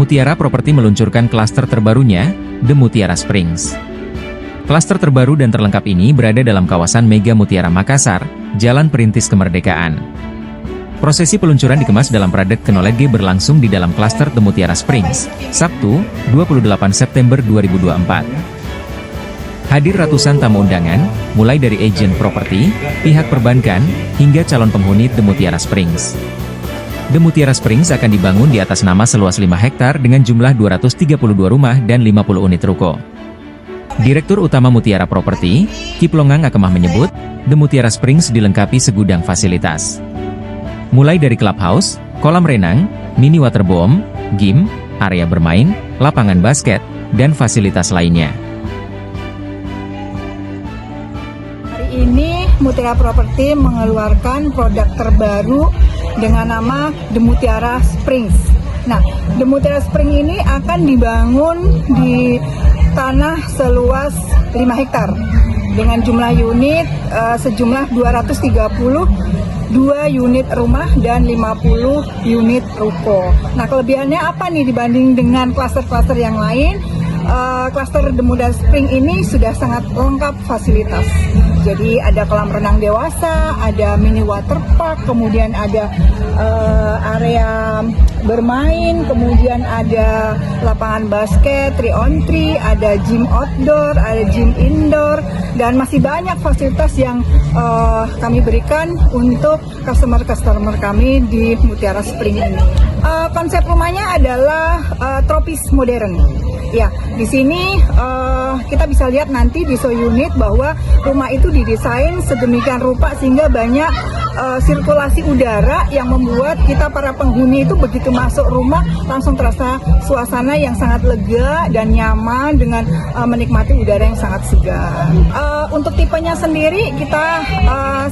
Mutiara Property meluncurkan klaster terbarunya, The Mutiara Springs. Klaster terbaru dan terlengkap ini berada dalam kawasan Mega Mutiara Makassar, Jalan Perintis Kemerdekaan. Prosesi peluncuran dikemas dalam Pradek Kenolege berlangsung di dalam klaster The Mutiara Springs, Sabtu, 28 September 2024. Hadir ratusan tamu undangan, mulai dari agen properti, pihak perbankan, hingga calon penghuni The Mutiara Springs. The Mutiara Springs akan dibangun di atas nama seluas 5 hektar dengan jumlah 232 rumah dan 50 unit ruko. Direktur Utama Mutiara Property, Kiplongang Akemah menyebut, The Mutiara Springs dilengkapi segudang fasilitas. Mulai dari clubhouse, kolam renang, mini waterboom, gym, area bermain, lapangan basket, dan fasilitas lainnya. Hari ini Mutiara Property mengeluarkan produk terbaru dengan nama The Mutiara Springs. Nah, The Mutiara Springs ini akan dibangun di tanah seluas 5 hektar dengan jumlah unit sejumlah 232 unit rumah dan 50 unit ruko. Nah, kelebihannya apa nih dibanding dengan klaster-klaster yang lain? Klaster The Mutiara Springs ini sudah sangat lengkap fasilitas. Jadi ada kolam renang dewasa, ada mini water park, kemudian ada area bermain, kemudian ada lapangan basket 3-on-3, ada gym outdoor, ada gym indoor, dan masih banyak fasilitas yang kami berikan untuk customer-customer kami di Mutiara Springs ini. Konsep rumahnya adalah tropis modern. Ya, di sini kita bisa lihat nanti di show unit bahwa rumah itu didesain sedemikian rupa sehingga banyak sirkulasi udara yang membuat kita para penghuni itu begitu masuk rumah langsung terasa suasana yang sangat lega dan nyaman dengan menikmati udara yang sangat segar. Untuk tipenya sendiri kita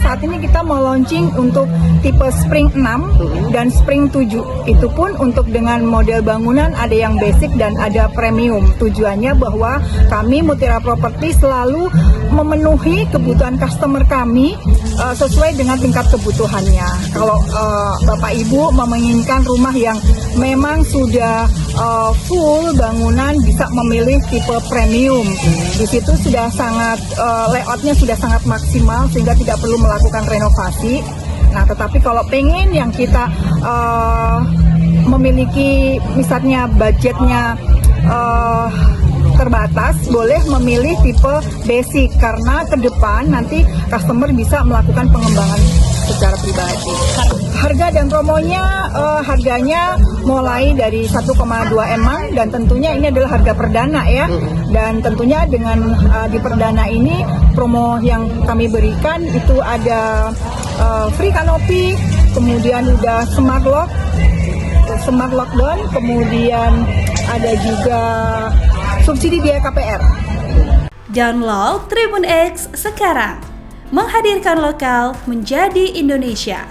saat ini kita mau launching untuk tipe Spring 6 dan Spring 7. Itu pun untuk dengan model bangunan ada yang basic dan ada premium. Tujuannya bahwa kami Mutiara Property selalu memenuhi kebutuhan customer kami sesuai dengan tingkat kebutuhannya. Kalau Bapak Ibu menginginkan rumah yang memang sudah full bangunan, bisa memilih tipe premium. Di situ sudah sangat layoutnya sudah sangat maksimal sehingga tidak perlu melakukan renovasi. Nah, tetapi kalau pengen yang kita memiliki misalnya budgetnya terbatas, boleh memilih tipe basic karena ke depan nanti customer bisa melakukan pengembangan secara pribadi. Harga dan promonya harganya mulai dari 1,2 M dan tentunya ini adalah harga perdana ya. Dan tentunya dengan di perdana ini promo yang kami berikan itu ada free kanopi, kemudian udah smart lockdown, kemudian ada juga subsidi biaya KPR. Download Tribun X sekarang, menghadirkan lokal menjadi Indonesia.